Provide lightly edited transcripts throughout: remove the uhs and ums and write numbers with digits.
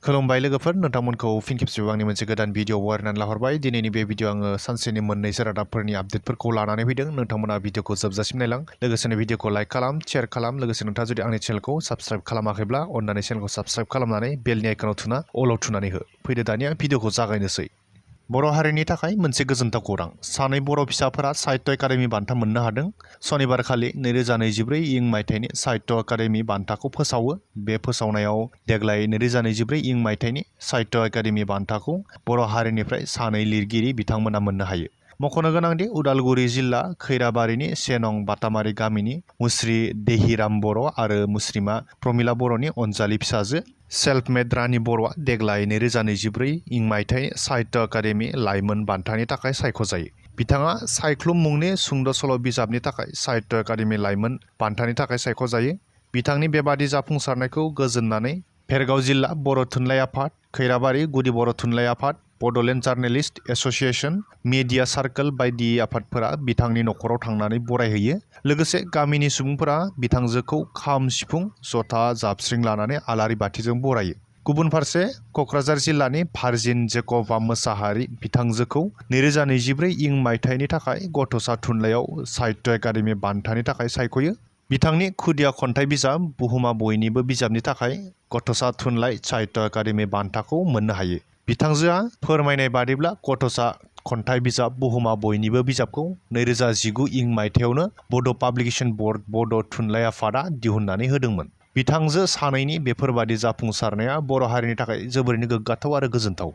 खुलुमबाय लोगोफोर, नोंथांमोनखौ फिन खेबसेबाव आंनि मोनसे गोदान भिडिअ बरायनानै लाहरबाय। दिनैनि बे भिडिअ आङो सानसेनि मोननैसो रादाबफोरनि आपडेटफोरखौ लानानै फैदों। नोंथांमोना भिडिअखौ जोबजासिम नायलां, लोगोसेनो भिडिअखौ लाइक खालाम, शेयार खालाम। लोगोसे नोंथाङा जुदि आंनि चेनेलखौ साबस्क्राइब खालामाखैब्ला अन्नानै चेनेलखौ साबस्क्राइब खालामनानै बेलनि आइकनाव थुना अलाव थुनानै हो। फैदो दानिया भिडिअखौ जागायनोसै। बर' हारिनि थाखाय मोनसे गोजोनथाव खौरां। सानै बर' फिसाफोरा साहित्य एकाडेमि बान्था मोननो हादों। सनिबारखालि 2024 इं मायथाइनि साहित्य एकाडेमि बान्थाखौ फोसावो। बे फोसावनायाव देग्लाय 2024 मायथाइनि साहित्य एकाडेमि बान्थाखौ बर' हारिनिफ्राय सानै लिरगिरि बिथांमोना मोननो हायो। मख'नो गोनांदि उदालगुरि जिल्ला खैराबारिनि सेनं बातामारि गामिनि मुस्रि देहिराम बर' आरो मुस्रिमा प्रमिला बर'नि अनजालि फिसाजो सेल्फ मेड रानि बर'आ देग्लाय 2024 इं मायथाइ साहित्य एकाडेमि लाइमोन बान्थानि थाखाय सायख'जायो। बिथाङा सायख्लुम मुंनि सुंद' सल' बिजाबनि थाखाय साहित्य एकाडेमि लाइमोन बान्थानि थाखाय सायख'जायो। बिथांनि बेबादि जाफुंसारनायखौ गोजोननानै भेरगाव जिल्ला बर' थुनलाइ आफाद, खैराबारि गुदि बर' थुनलाइ आफाद, बड'लेण्ड जार्नेलिस्ट एस'सियेसन, मिडिया सार्कोल बायदि आफादफोरा बिथांनि न'खराव थांनानै बरायहैयो। लोगोसे गामिनि सुबुंफोरा बिथांजोखौ खाम, सिफुं, जथा, जाबस्रिं लानानै आलारि बाथिजों बरायो। गुबुन फारसे क'क्राझार जिल्लानि भार्जिन जेकबा मोसाहारि बिथांजोखौ 2024 इं मायथाइनि थाखाय गथ'सा थुनलाइयाव साहित्य एकाडेमि बान्थानि थाखाय सायख'यो। बिथांनि खुदिया खन्थाइ बिजाब बुहुमा बयनिबो बिजाबनि थाखाय गथ'सा थुनलाइ साहित्य एकाडेमि बान्थाखौ मोननो हायो। बिथांजोआ फोरमायनाय बादिब्ला गथ'सा खन्थाइ बिजाब बुहुमा बयनिबो बिजाबखौ 2019 इं मायथाइयावनो बड' पाब्लिकेसन बर्ड बड' थुनलाइ आफादा दिहुननानै होदोंमोन। बिथांजो सानैनि बेफोरबादि जाफुंसारनाया बर' हारिनि थाखाय जोबोरैनो गोग्गाथाव आरो गोजोनथाव।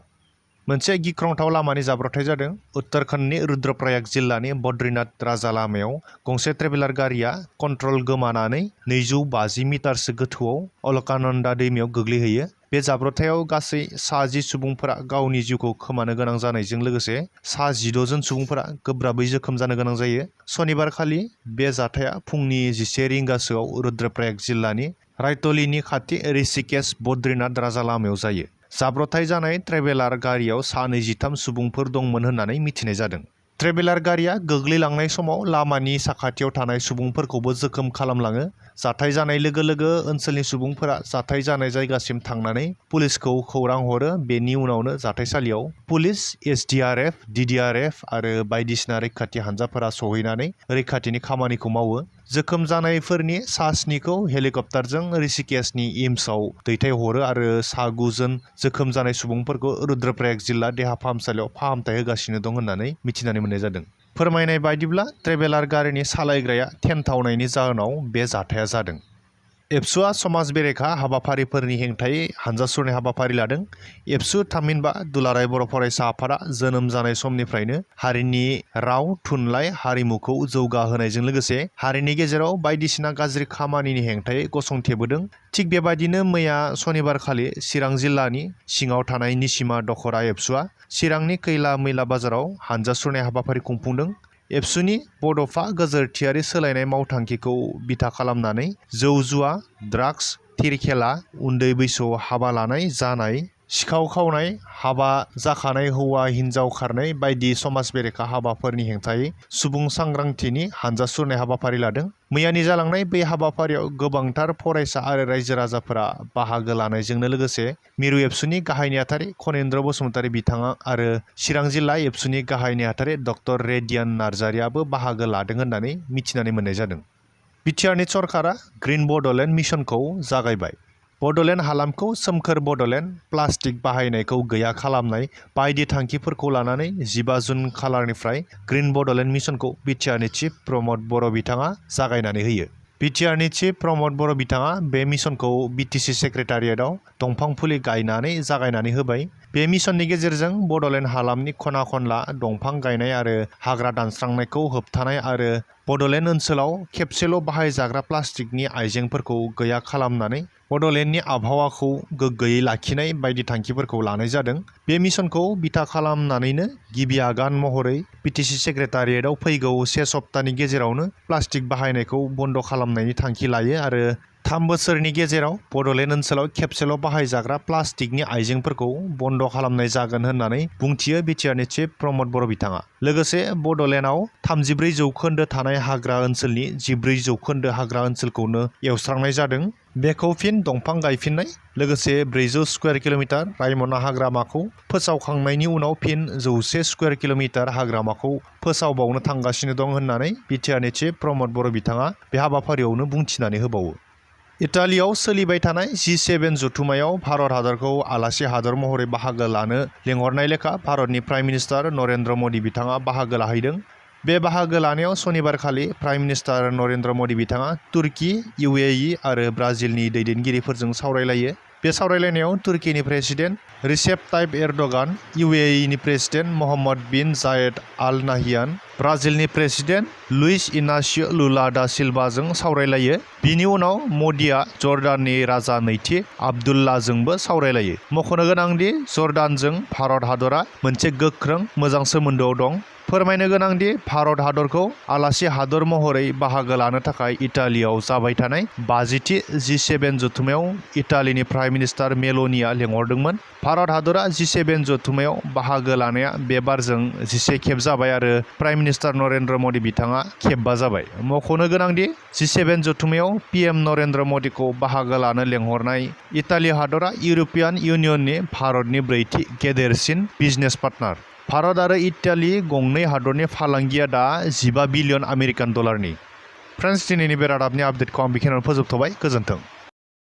मोनसे गिख्रंथाव लामानि जाब्रबथाय जादों। उत्तराखन्डनि रुद्रप्रयाग जिल्लानि बद्रीनाथ राजा लामायाव गंसे ट्रेभेलार गारिया कन्ट्रल गोमानानै 250 मिटारसो गोथौआव अलकानन्दा दैमायाव गोग्लैहैयो। बे जाब्रबथायाव गासै 10 सुबुंफोरा गावनि जिउखौ खोमानो गोनां जानायजों लोगोसे 16 जन सुबुंफोरा गोब्राबै जोखोम जानो गोनां जायो। सनिबारखालि बे जाथाया फुंनि 11 रिंगासोआव रुद्रप्रयाग जिल्लानि रायतलिनि खाथि ऋषिकेश बद्रीनाथ राजा लामायाव जायो। जाब्रबथाय जानाय ट्रेभेलार गारियाव 23 सुबुंफोर दंमोन होननानै मिथिनाय जादों। ट्रेभेलार गारिया गोग्लैलांनाय समाव लामानि साखाथियाव थानाय सुबुंफोरखौबो जोखोम खालामलाङो। जाथाय जानाय लोगो लोगो ओनसोलनि सुबुंफोरा जाथाय जानाय जायगासिम थांनानै पुलिसखौ खौरां हरो। बेनि उनावनो जाथायसालियाव पुलिस, एसडिआरएफ, डिडिआरएफ आरो बायदिसिना रैखाथि हान्जाफोरा सहैनानै रैखाथिनि खामानिखौ मावो। जोखोम जानायफोरनि 7खौ हेलिकप्टारजों ऋषिकेशनि एम्सआव दैथायहरो आरो 9 जन जोखोम जानाय सुबुंफोरखौ रुद्रप्रयाग जिल्ला देहा फाहामसालियाव फाहामथाय होगासिनो दं होननानै मिथिनानै मोननाय जादों। फोरमायनाय बायदिब्ला ट्रेभेलार गारिनि सालायग्राया थेनथावनायनि जाहोनाव बे जाथाया जादों। एबसुआ समाज बेरेखा हाबाफारिफोरनि हेंथायै हानजा सुरनाय हाबाफारि लादों। एबसु थामहिनबा दुलाराय बर' फरायसा आफादा जोनोम जानाय समनिफ्रायनो हारिनि राव, थुनलाइ, हारिमुखौ जौगाहोनायजों लोगोसे हारिनि गेजेराव बायदिसिना गाज्रि खामानिनि हेंथायै गसंथेबोदों। थिग बेबायदिनो मैया सनिबारखालि चिरां जिल्लानि सिङाव थानाय निसिमा दख'रा एबसुआ चिरांनि खैला मैला बाजाराव हानजा सुरनाय हाबाफारि खुंफुंदों। एबसुनि बड'फा गोजोरथियारि सोलायनाय मावथांखिखौ बिथा खालामनानै जौ जुवा, ड्राग्स, थिरखेला, उन्दै बैसोआव हाबा लानाय जानाय, सिखाव खावनाय, हाबा जाखानाय हौवा हिन्जाव खारनाय बायदि समाज बेरेखा हाबाफोरनि हेंथायै सुबुं सांग्रांथिनि हानजा सुरनाय हाबाफारि लादों। मैयानि जालांनाय बे हाबाफारियाव गोबांथार फरायसा आरो रायजो राजाफोरा बाहागो लानायजोंनो लोगोसे मिरु एबसुनि गाहाय नेहाथारि खनेन्द्र बसुमतारी बिथाङा आरो चिरां जिल्ला एबसुनि गाहाय नेहाथारि डक्टर रेडियान नार्जारियाबो बाहागो लादों होननानै मिथिनानै मोननाय जादों। बिटिआरनि सरकारा ग्रिन बड'लेण्ड मिशनखौ जागायबाय। बड'लेण्ड हालामखौ सोमखोर बड'लेण्ड, प्लास्टिक बाहायनायखौ गैया खालामनाय बायदि थांखिफोरखौ लानानै 15 जुन खालारनिफ्राय ग्रिन बड'लेण्ड मिशनखौ बिटिआरनि चिफ प्रमद बर' बिथाङा जागायनानै होयो। बिटिआरनि चिफ प्रमद बर' बिथाङा बे मिशनखौ बिटिसि सेक्रेटारियेटआव दंफां फुलि गायनानै जागायनानै होबाय। बे मिशननि गेजेरजों बड'लेण्ड हालामनि खना खनला दंफां गायनाय आरो हाग्रा दानस्रांनायखौ होबथानाय आरो बड'लेण्ड ओनसोलाव खेबसेल' बाहायजाग्रा प्लास्टिकनि आइजेंफोरखौ गैया खालामनानै बड'लेण्डनि आबहावाखौ गोग्गोयै लाखिनाय बायदि थांखिफोरखौ लानाय जादों। बे मिशनखौ बिथा खालामनानैनो गिबि आगान महरै बिटिसि सेक्रेटारियेटआव फैगौ 1 सप्तानि गेजेरावनो प्लास्टिक बाहायनायखौ बन्द' खालामनायनि थांखि लायो आरो 3 बोसोरनि गेजेराव बड'लेण्ड ओनसोलाव खेबसेल' बाहायजाग्रा प्लास्टिकनि आइजेंफोरखौ बन्द' खालामनाय जागोन होननानै बुंथियो बिटिआरनि चिफ प्रमद बर' बिथाङा। लोगोसे बड'लेण्डआव 34% थानाय हाग्रा ओनसोलनि 14% हाग्रा ओनसोलखौनो एवस्रांनाय जादों। बेखौ फिन दंफां गायफिननाय, लोगोसे 400 स्कुवेर किल'मिटार रायमना हाग्रामाखौ फोसावखांनायनि उनाव फिन 100 स्कुवेर किल'मिटार हाग्रामाखौ फोसावबावनो थांगासिनो दं होननानै बिटिआरनि चिफ प्रमद बर' बिथाङा बे हाबाफारियावनो बुंथिनानै होबावो। इटालियाव सोलिबाय थानाय G7 जथुम्मायाव भारत हादरखौ आलासि हादर महरै बाहागो लानो लेंहरनाय लेखा भारतनि प्राइम मिनिस्टार नरेन्द्र मदि बिथाङा बाहागो लाहैदों। बे बाहागो लानायाव सनिबारखालि प्राइम मिनिस्टार नरेन्द्र मदि बिथाङा तुर्की, UAE आरो ब्राजिलनि दैदेनगिरिफोरजों सावरायलायो। बे सावरायलायनायाव तुर्कीनि प्रेसिडेन्ट रिसेप ताइप एर्दोगान, UAEनि president Mohamed bin Zayed Al Nahyan, ब्राजिलनि president Luiz Inacio Lula da सिल्भाजों सावरायलायो। बिनि उनाव मदिया जर्डाननि राजा नैथि आब्दुल्लाजोंबो सावरायलायो। मख'नो गोनांदि जर्डानजों भारत हादरा मोनसे गोख्रों मोजां सोमोन्दोआव दं। फोरमायनो गोनांदि भारत हादरखौ आलासि हादर महरै बाहागो लानो थाखाय इटालियाव जाबाय थानाय 50थि G7 जथुम्मायाव इटालिनि प्राइम मिनिस्टार मेल'नीआ लेंहरदोंमोन। भारत हादरा G7 जथुम्मायाव बाहागो लानाया बे बारजों 11 खेब जाबाय आरो प्राइम मिनिस्टार नरेन्द्र मदि बिथाङा खेबबा जाबाय। मख'नो गोनांदि G7 जथुम्मायाव PM नरेन्द्र मदिखौ बाहागो लानो लेंहरनाय इटालि हादरा इउर'पियान इउनियननि भारतनि ब्रैथि गेदेरसिन बिजनेस पार्टनार। भारत आरो इटालि गंनै हादरनि फालांगिया दा 15 बिलियन आमेरिकान डलारनि। फ्रेन्ड्स, दिनैनि बे रादाबनि आपडेटखौ आं बेखिनियावनो फोजोबथ'बाय। गोजोन्थों।